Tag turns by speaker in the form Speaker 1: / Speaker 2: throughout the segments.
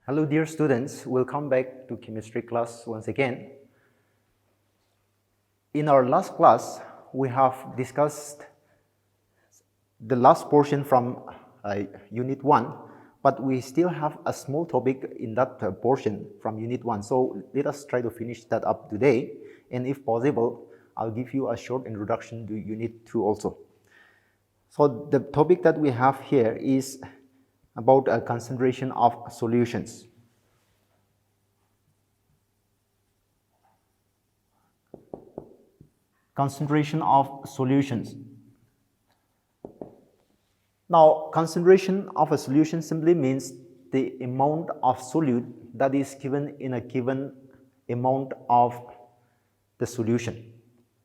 Speaker 1: Hello dear students, welcome back to chemistry class once again. In our last class, we have discussed the last portion from Unit 1, but we still have a small topic in that portion from Unit 1. So let us try to finish that up today, and if possible, I'll give you a short introduction to Unit 2 also. So the topic that we have here is about a concentration of solutions. Concentration of solutions. Now, concentration of a solution simply means the amount of solute that is given in a given amount of the solution.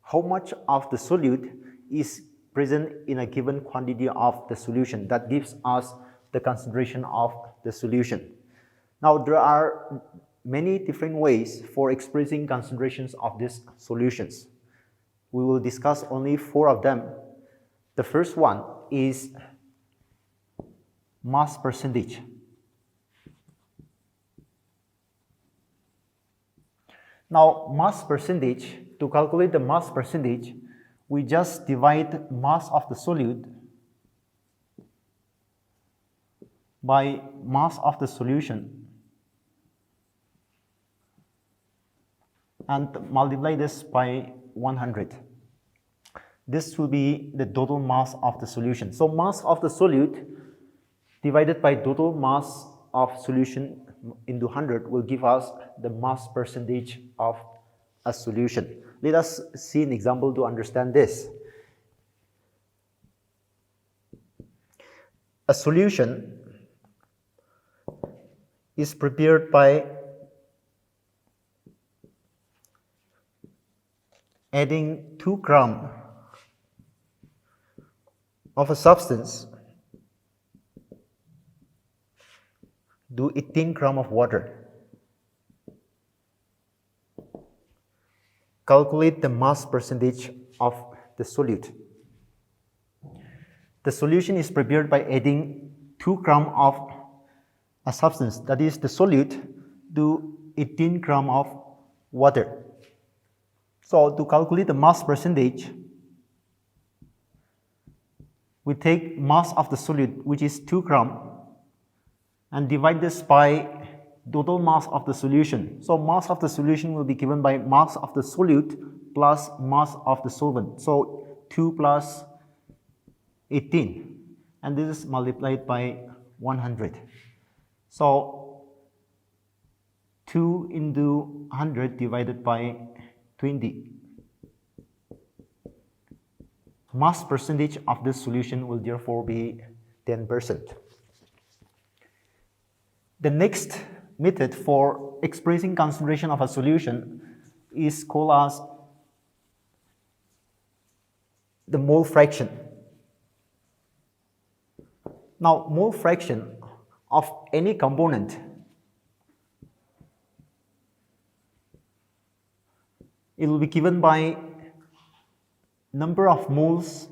Speaker 1: How much of the solute is present in a given quantity of the solution, that gives us the concentration of the solution. Now, there are many different ways for expressing concentrations of these solutions. We will discuss only 4 of them. The first one is mass percentage. Now, mass percentage, to calculate the mass percentage, we just divide mass of the solute by mass of the solution and multiply this by 100. This will be the total mass of the solution. So mass of the solute divided by total mass of solution into 100 will give us the mass percentage of a solution. Let us see an example to understand this. A solution is prepared by adding 2 grams of a substance to 18 grams of water. Calculate the mass percentage of the solute. The solution is prepared by adding 2 grams of a substance, that is the solute, to 18 grams of water. So to calculate the mass percentage, we take mass of the solute, which is 2 grams, and divide this by total mass of the solution. So mass of the solution will be given by mass of the solute plus mass of the solvent. So 2 plus 18, and this is multiplied by 100. So 2 into 100 divided by 20. Mass percentage of this solution will therefore be 10%. The next method for expressing concentration of a solution is called as the mole fraction. Now, mole fraction of any component it will be given by number of moles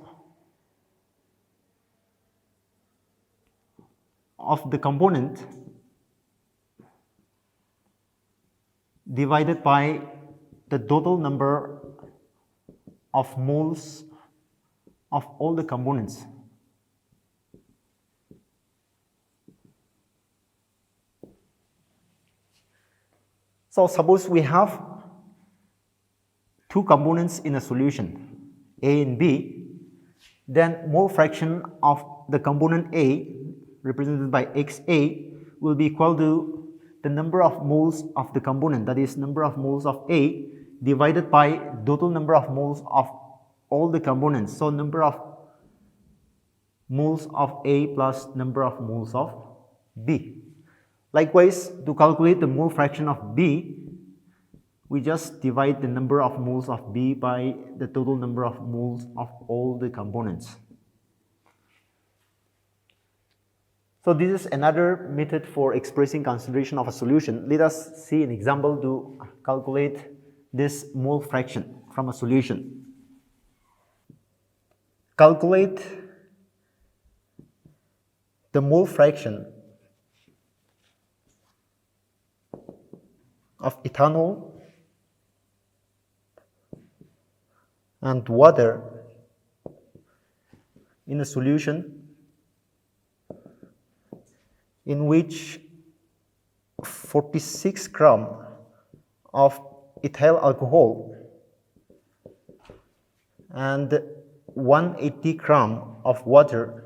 Speaker 1: of the component divided by the total number of moles of all the components. So suppose we have 2 components in a solution, A and B, then mole fraction of the component A, represented by XA, will be equal to the number of moles of the component, that is number of moles of A divided by total number of moles of all the components. So number of moles of A plus number of moles of B. Likewise, to calculate the mole fraction of B, we just divide the number of moles of B by the total number of moles of all the components. So this is another method for expressing concentration of a solution. Let us see an example to calculate this mole fraction from a solution. Calculate the mole fraction of ethanol and water in a solution in which 46 gram of ethyl alcohol and 180 gram of water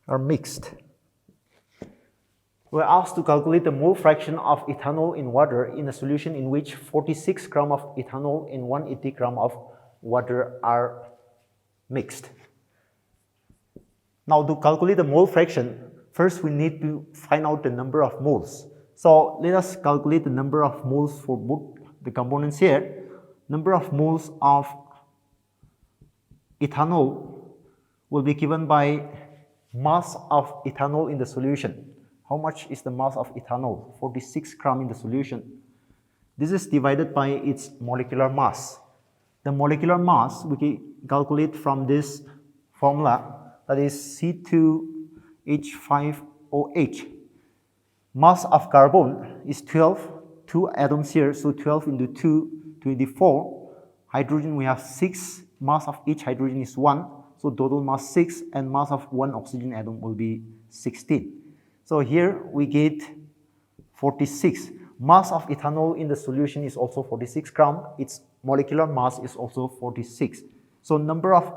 Speaker 1: are mixed. We are asked to calculate the mole fraction of ethanol in water in a solution in which 46 gram of ethanol and 180 gram of water are mixed. Now, to calculate the mole fraction, first we need to find out the number of moles. So let us calculate the number of moles for both the components here. Number of moles of ethanol will be given by mass of ethanol in the solution. How much is the mass of ethanol? 46 gram in the solution. This is divided by its molecular mass. The molecular mass we can calculate from this formula, that is C2H5OH. Mass of carbon is 12, 2 atoms here, so 12 into 2, 24. Hydrogen we have 6, mass of each hydrogen is 1, so total mass 6, and mass of one oxygen atom will be 16. So here we get 46. Mass of ethanol in the solution is also 46 gram. Its molecular mass is also 46. So number of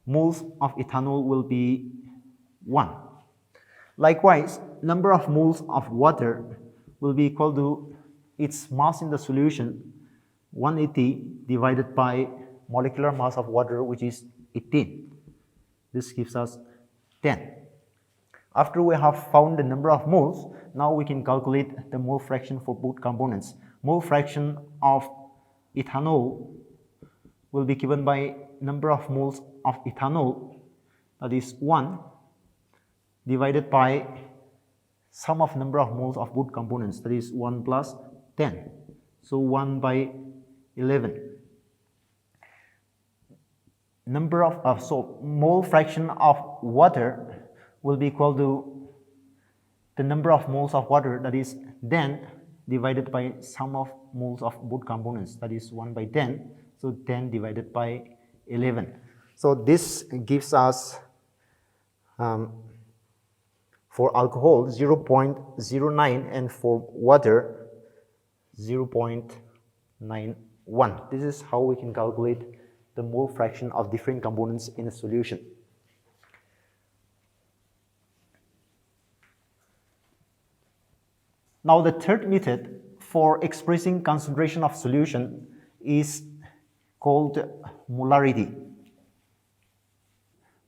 Speaker 1: moles of ethanol will be 1. Likewise, number of moles of water will be equal to its mass in the solution, 180 divided by molecular mass of water, which is 18. This gives us 10. After we have found the number of moles, now we can calculate the mole fraction for both components. Mole fraction of ethanol will be given by number of moles of ethanol, that is 1, divided by sum of number of moles of both components, that is 1 plus 10. So 1 by 11. Number of so mole fraction of water will be equal to the number of moles of water, that is 10 divided by sum of moles of both components, that is 1 by 10. So 10 divided by 11. So this gives us for alcohol 0.09 and for water 0.91. This is how we can calculate the mole fraction of different components in a solution. Now the third method for expressing concentration of solution is called molarity.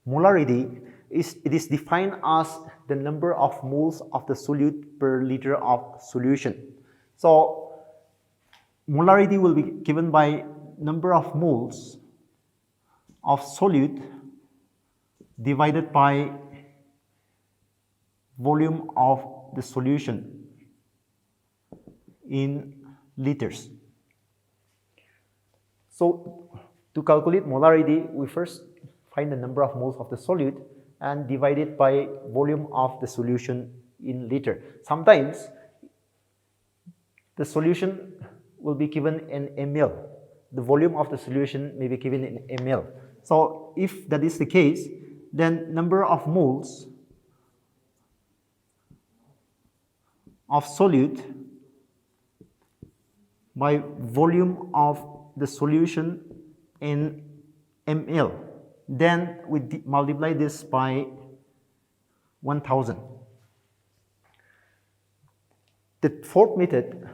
Speaker 1: Molarity is defined as the number of moles of the solute per liter of solution. So molarity will be given by number of moles of solute divided by volume of the solution in liters. So to calculate molarity, we first find the number of moles of the solute and divide it by volume of the solution in liter. Sometimes the solution will be given in ml. The volume of the solution may be given in ml. So if that is the case, then number of moles of solute by volume of the solution in ml. Then we multiply this by 1000. The fourth method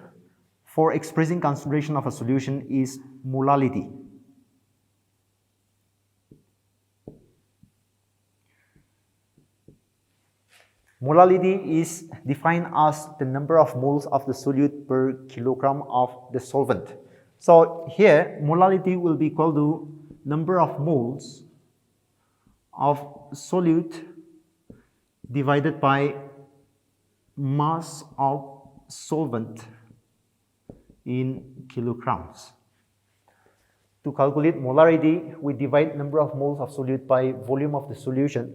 Speaker 1: for expressing concentration of a solution is molality. Molality is defined as the number of moles of the solute per kilogram of the solvent. So here molality will be equal to number of moles of solute divided by mass of solvent in kilograms. To calculate molarity, we divide number of moles of solute by volume of the solution.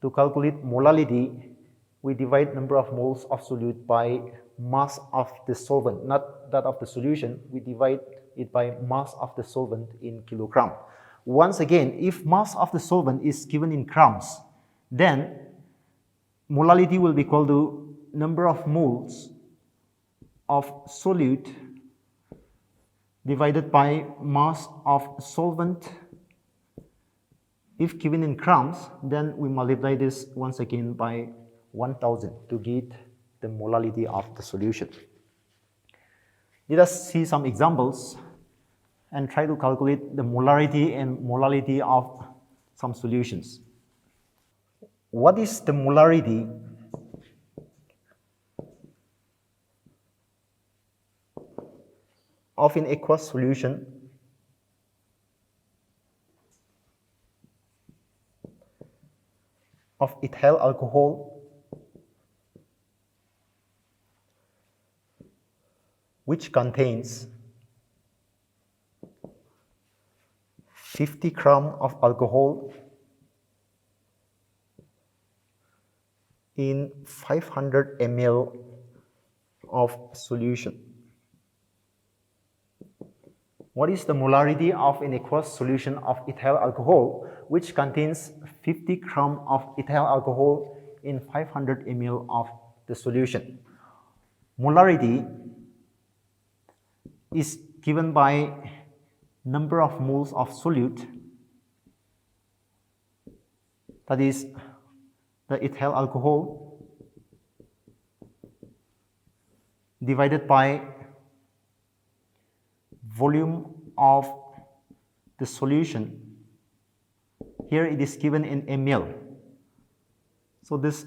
Speaker 1: To calculate molality, we divide number of moles of solute by mass of the solvent, not that of the solution. We divide it by mass of the solvent in kilogram. Once again, if mass of the solvent is given in grams, then molality will be equal to number of moles of solute divided by mass of solvent. If given in grams, then we multiply this once again by 1000 to get the molality of the solution. Let us see some examples and try to calculate the molarity and molality of some solutions. What is the molarity of an aqueous solution of ethyl alcohol which contains 50 grams of alcohol in 500 ml of solution? What is the molarity of an aqueous solution of ethyl alcohol which contains 50 grams of ethyl alcohol in 500 ml of the solution? Molarity is given by number of moles of solute, that is the ethyl alcohol, divided by volume of the solution. Here it is given in ml. So this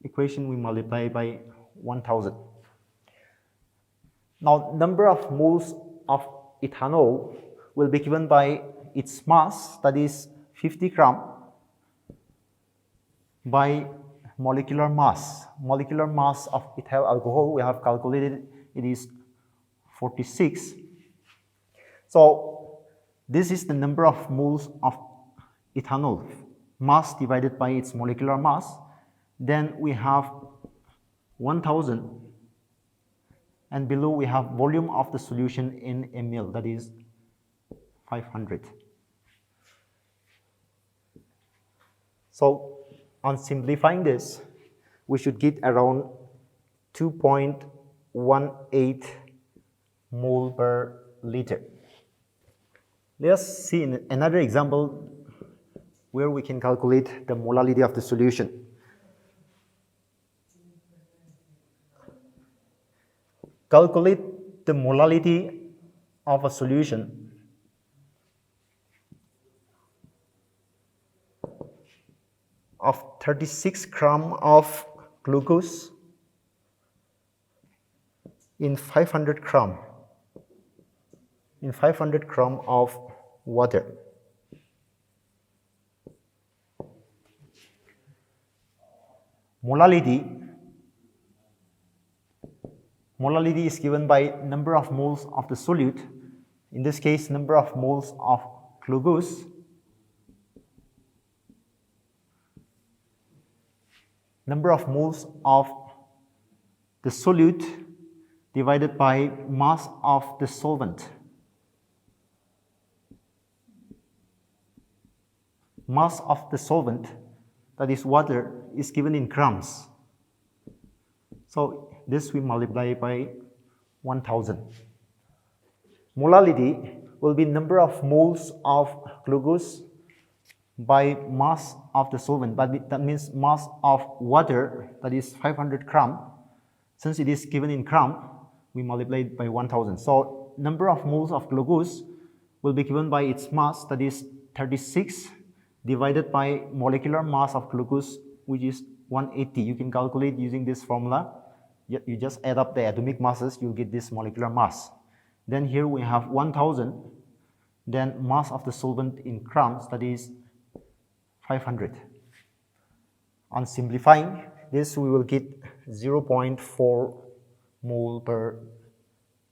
Speaker 1: equation we multiply by 1000. Now number of moles of ethanol will be given by its mass, that is 50 gram, by molecular mass. Molecular mass of ethyl alcohol we have calculated, it is 46. So this is the number of moles of ethanol, mass divided by its molecular mass. Then we have 1000, and below we have volume of the solution in ml, that is 500. So on simplifying this, we should get around 2.18 mole per liter. Let us see another example where we can calculate the molality of the solution. Calculate the molality of a solution of 36 grams of glucose in 500 grams of water. Molality is given by number of moles of the solute, in this case number of moles of glucose, number of moles of the solute divided by mass of the solvent. Mass of the solvent, that is water, is given in grams. So this we multiply by 1000. Molality will be number of moles of glucose by mass of the solvent, but that means mass of water, that is 500 grams. Since it is given in gram, we multiply it by 1000. So number of moles of glucose will be given by its mass, that is 36, divided by molecular mass of glucose, which is 180. You can calculate using this formula. You just add up the atomic masses, you get this molecular mass. Then here we have 1000, then mass of the solvent in grams, that is 500. On simplifying this, we will get 0.4 mole per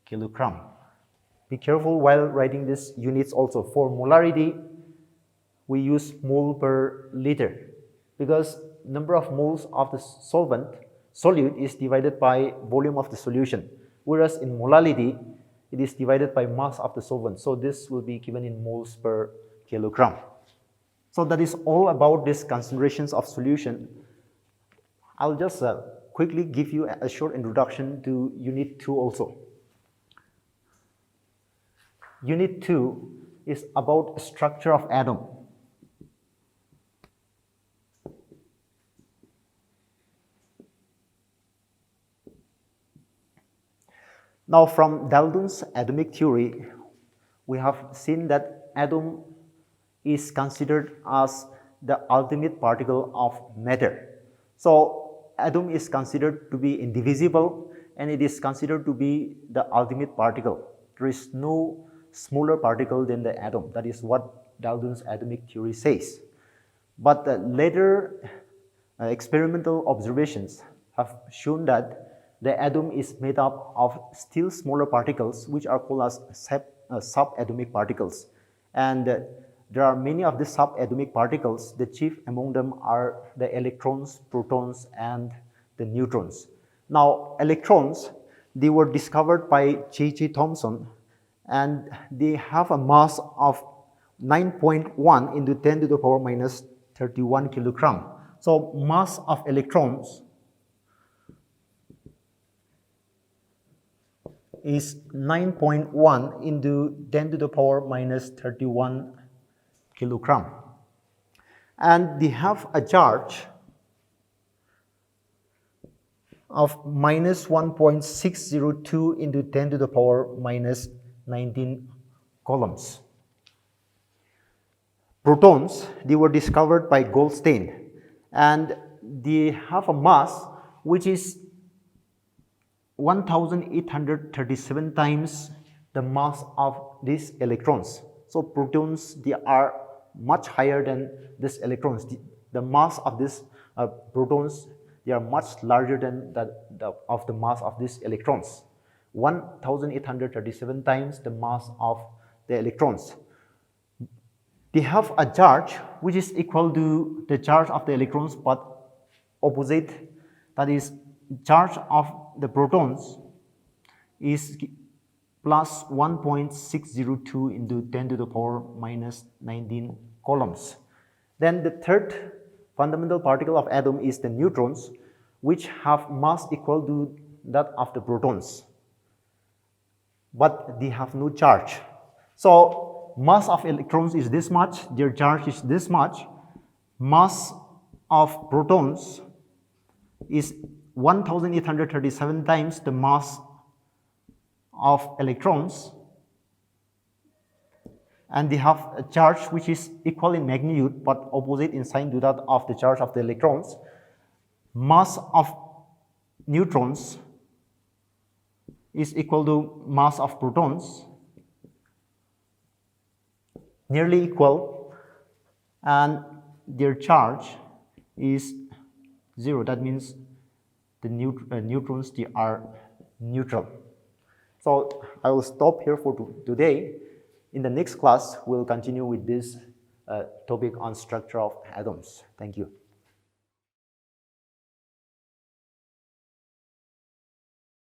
Speaker 1: kilogram. Be careful while writing these units also. For molarity, we use mole per liter, because number of moles of the solute is divided by volume of the solution, whereas in molality, it is divided by mass of the solvent. So this will be given in moles per kilogram. So that is all about these concentrations of solution. I'll just quickly give you a short introduction to Unit 2 also. Unit 2 is about structure of atom. Now from Dalton's atomic theory, we have seen that atom is considered as the ultimate particle of matter. So atom is considered to be indivisible and it is considered to be the ultimate particle. There is no smaller particle than the atom. That is what Dalton's atomic theory says. But later experimental observations have shown that the atom is made up of still smaller particles which are called as subatomic particles. And there are many of these subatomic particles. The chief among them are the electrons, protons, and the neutrons. Now, electrons, they were discovered by J.J. Thomson, and they have a mass of 9.1 into 10 to the power minus 31 kilogram. So, mass of electrons is 9.1 into 10 to the power minus 31 kilogram. And they have a charge of minus 1.602 into 10 to the power minus 19 coulombs. Protons, they were discovered by Goldstein, and they have a mass which is 1837 times the mass of these electrons. So protons, they are much higher than these electrons. The mass of these protons, they are much larger than the mass of these electrons. 1837 times the mass of the electrons. They have a charge which is equal to the charge of the electrons but opposite, that is charge of the protons is plus 1.602 into 10 to the power minus 19 coulombs. Then the third fundamental particle of atom is the neutrons, which have mass equal to that of the protons, but they have no charge. So mass of electrons is this much, their charge is this much, mass of protons is 1837 times the mass of electrons, and they have a charge which is equal in magnitude but opposite in sign to that of the charge of the electrons. Mass of neutrons is equal to mass of protons, nearly equal, and their charge is 0. That means the neutrons, they are neutral. So I will stop here for today. In the next class, we'll continue with this topic on structure of atoms. Thank you.